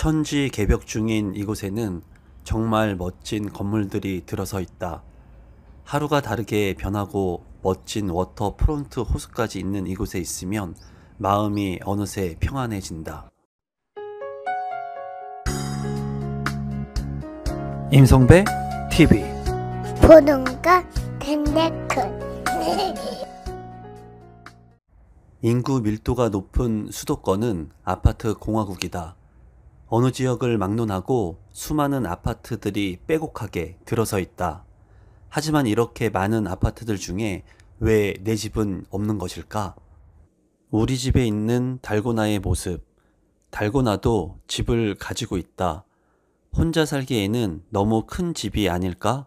천지 개벽 중인 이곳에는 정말 멋진 건물들이 들어서 있다. 하루가 다르게 변하고 멋진 워터프론트 호수까지 있는 이곳에 있으면 마음이 어느새 평안해진다. 임성배 TV 보동과 덴데크 인구 밀도가 높은 수도권은 아파트 공화국이다. 어느 지역을 막론하고 수많은 아파트들이 빼곡하게 들어서 있다. 하지만 이렇게 많은 아파트들 중에 왜 내 집은 없는 것일까? 우리 집에 있는 달고나의 모습. 달고나도 집을 가지고 있다. 혼자 살기에는 너무 큰 집이 아닐까?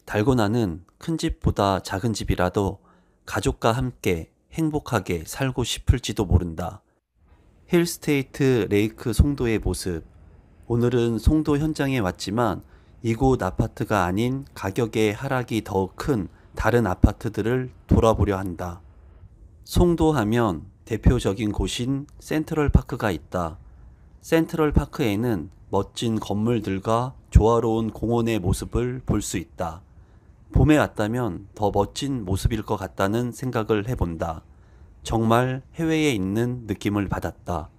달고나는 큰 집보다 작은 집이라도 가족과 함께 행복하게 살고 싶을지도 모른다. 힐스테이트 레이크 송도의 모습. 오늘은 송도 현장에 왔지만 이곳 아파트가 아닌 가격의 하락이 더 큰 다른 아파트들을 돌아보려 한다. 송도 하면 대표적인 곳인 센트럴파크가 있다. 센트럴파크에는 멋진 건물들과 조화로운 공원의 모습을 볼 수 있다. 봄에 왔다면 더 멋진 모습일 것 같다는 생각을 해본다. 정말 해외에 있는 느낌을 받았다.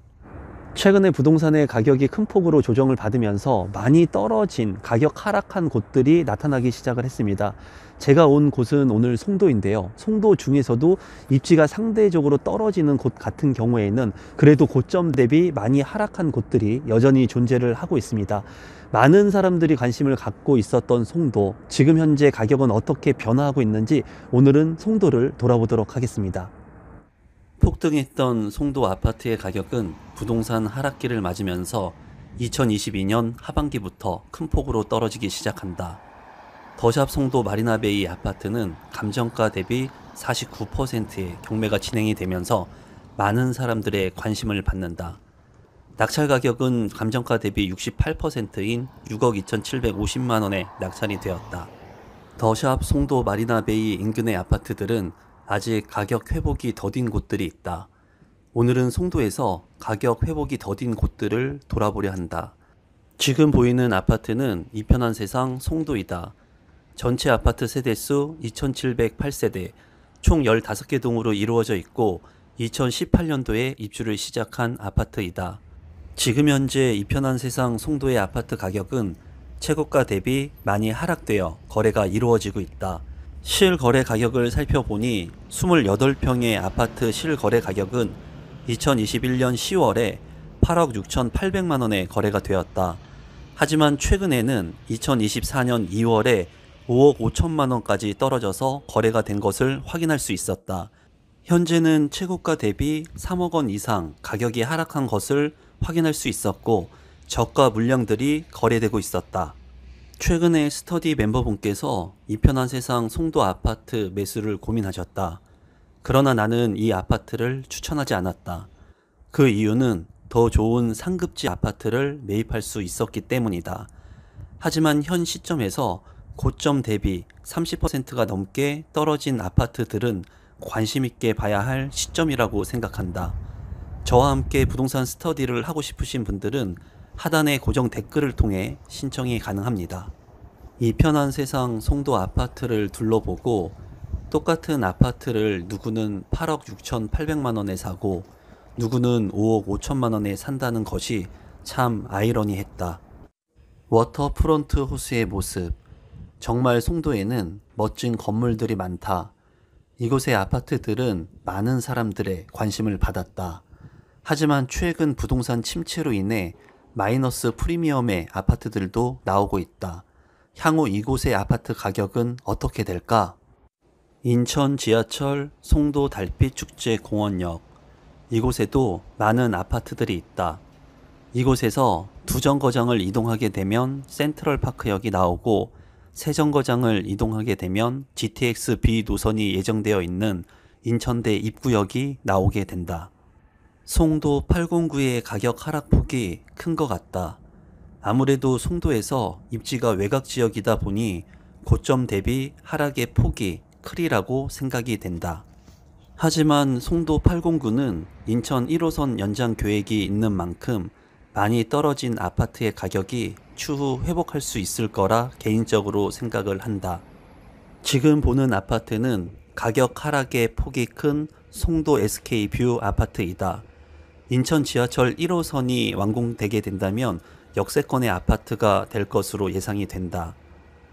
최근에 부동산의 가격이 큰 폭으로 조정을 받으면서 많이 떨어진 가격 하락한 곳들이 나타나기 시작을 했습니다. 제가 온 곳은 오늘 송도인데요. 송도 중에서도 입지가 상대적으로 떨어지는 곳 같은 경우에는 그래도 고점 대비 많이 하락한 곳들이 여전히 존재를 하고 있습니다. 많은 사람들이 관심을 갖고 있었던 송도, 지금 현재 가격은 어떻게 변화하고 있는지 오늘은 송도를 돌아보도록 하겠습니다. 폭등했던 송도 아파트의 가격은 부동산 하락기를 맞으면서 2022년 하반기부터 큰 폭으로 떨어지기 시작한다. 더샵 송도 마리나베이 아파트는 감정가 대비 49%의 경매가 진행이 되면서 많은 사람들의 관심을 받는다. 낙찰 가격은 감정가 대비 68%인 6억 2,750만 원에 낙찰이 되었다. 더샵 송도 마리나베이 인근의 아파트들은 아직 가격 회복이 더딘 곳들이 있다. 오늘은 송도에서 가격 회복이 더딘 곳들을 돌아보려 한다. 지금 보이는 아파트는 이편한 세상 송도이다. 전체 아파트 세대수 2,708세대, 총 15개 동으로 이루어져 있고 2018년도에 입주를 시작한 아파트이다. 지금 현재 이편한 세상 송도의 아파트 가격은 최고가 대비 많이 하락되어 거래가 이루어지고 있다. 실거래 가격을 살펴보니 28평의 아파트 실거래 가격은 2021년 10월에 8억 6,800만 원에 거래가 되었다. 하지만 최근에는 2024년 2월에 5억 5천만 원까지 떨어져서 거래가 된 것을 확인할 수 있었다. 현재는 최고가 대비 3억 원 이상 가격이 하락한 것을 확인할 수 있었고 저가 물량들이 거래되고 있었다. 최근에 스터디 멤버분께서 이편한 세상 송도 아파트 매수를 고민하셨다. 그러나 나는 이 아파트를 추천하지 않았다. 그 이유는 더 좋은 상급지 아파트를 매입할 수 있었기 때문이다. 하지만 현 시점에서 고점 대비 30%가 넘게 떨어진 아파트들은 관심 있게 봐야 할 시점이라고 생각한다. 저와 함께 부동산 스터디를 하고 싶으신 분들은 하단의 고정 댓글을 통해 신청이 가능합니다. 이편한 세상 송도 아파트를 둘러보고 똑같은 아파트를 누구는 8억 6,800만 원에 사고 누구는 5억 5천만 원에 산다는 것이 참 아이러니했다. 워터프론트 호수의 모습. 정말 송도에는 멋진 건물들이 많다. 이곳의 아파트들은 많은 사람들의 관심을 받았다. 하지만 최근 부동산 침체로 인해 마이너스 프리미엄의 아파트들도 나오고 있다. 향후 이곳의 아파트 가격은 어떻게 될까? 인천 지하철 송도 달빛축제공원역. 이곳에도 많은 아파트들이 있다. 이곳에서 두 정거장을 이동하게 되면 센트럴파크역이 나오고 세 정거장을 이동하게 되면 GTX B 노선이 예정되어 있는 인천대 입구역이 나오게 된다. 송도 809의 가격 하락폭이 큰 것 같다. 아무래도 송도에서 입지가 외곽 지역이다 보니 고점 대비 하락의 폭이 크리라고 생각이 된다. 하지만 송도 809는 인천 1호선 연장 계획이 있는 만큼 많이 떨어진 아파트의 가격이 추후 회복할 수 있을 거라 개인적으로 생각을 한다. 지금 보는 아파트는 가격 하락의 폭이 큰 송도 SK뷰 아파트이다. 인천 지하철 1호선이 완공되게 된다면 역세권의 아파트가 될 것으로 예상이 된다.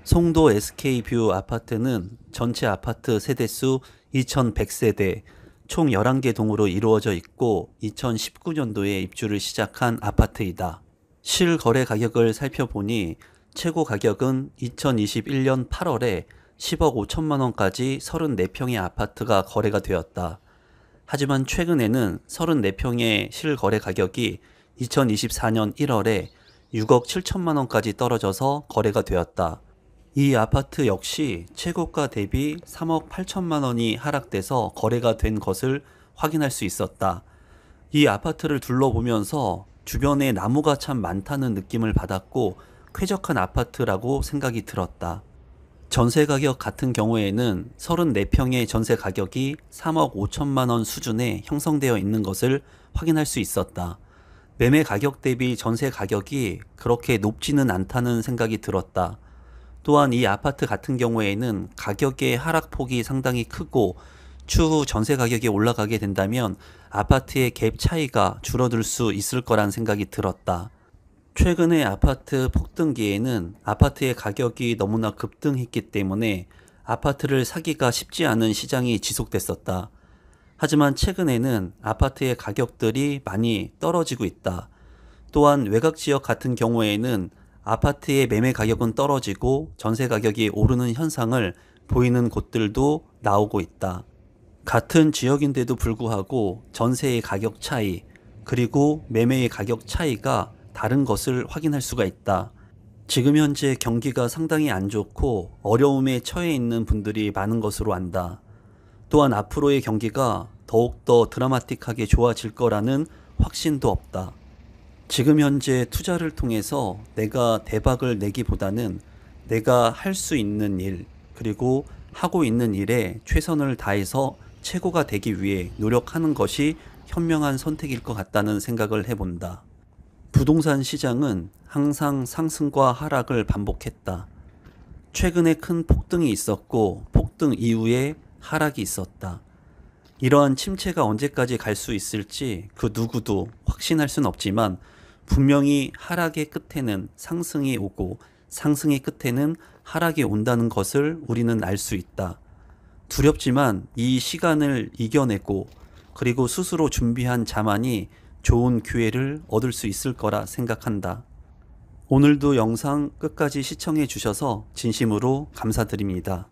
송도 SK뷰 아파트는 전체 아파트 세대수 2100세대, 총 11개 동으로 이루어져 있고 2019년도에 입주를 시작한 아파트이다. 실거래 가격을 살펴보니 최고 가격은 2021년 8월에 10억 5천만 원까지 34평의 아파트가 거래가 되었다. 하지만 최근에는 34평의 실거래 가격이 2024년 1월에 6억 7천만 원까지 떨어져서 거래가 되었다. 이 아파트 역시 최고가 대비 3억 8천만 원이 하락돼서 거래가 된 것을 확인할 수 있었다. 이 아파트를 둘러보면서 주변에 나무가 참 많다는 느낌을 받았고 쾌적한 아파트라고 생각이 들었다. 전세 가격 같은 경우에는 34평의 전세 가격이 3억 5천만 원 수준에 형성되어 있는 것을 확인할 수 있었다. 매매 가격 대비 전세 가격이 그렇게 높지는 않다는 생각이 들었다. 또한 이 아파트 같은 경우에는 가격의 하락폭이 상당히 크고 추후 전세 가격이 올라가게 된다면 아파트의 갭 차이가 줄어들 수 있을 거란 생각이 들었다. 최근의 아파트 폭등기에는 아파트의 가격이 너무나 급등했기 때문에 아파트를 사기가 쉽지 않은 시장이 지속됐었다. 하지만 최근에는 아파트의 가격들이 많이 떨어지고 있다. 또한 외곽 지역 같은 경우에는 아파트의 매매 가격은 떨어지고 전세 가격이 오르는 현상을 보이는 곳들도 나오고 있다. 같은 지역인데도 불구하고 전세의 가격 차이, 그리고 매매의 가격 차이가 다른 것을 확인할 수가 있다. 지금 현재 경기가 상당히 안 좋고 어려움에 처해 있는 분들이 많은 것으로 안다. 또한 앞으로의 경기가 더욱더 드라마틱하게 좋아질 거라는 확신도 없다. 지금 현재 투자를 통해서 내가 대박을 내기보다는 내가 할 수 있는 일, 그리고 하고 있는 일에 최선을 다해서 최고가 되기 위해 노력하는 것이 현명한 선택일 것 같다는 생각을 해본다. 부동산 시장은 항상 상승과 하락을 반복했다. 최근에 큰 폭등이 있었고 폭등 이후에 하락이 있었다. 이러한 침체가 언제까지 갈 수 있을지 그 누구도 확신할 순 없지만 분명히 하락의 끝에는 상승이 오고 상승의 끝에는 하락이 온다는 것을 우리는 알 수 있다. 두렵지만 이 시간을 이겨내고 그리고 스스로 준비한 자만이 좋은 기회를 얻을 수 있을 거라 생각한다. 오늘도 영상 끝까지 시청해 주셔서 진심으로 감사드립니다.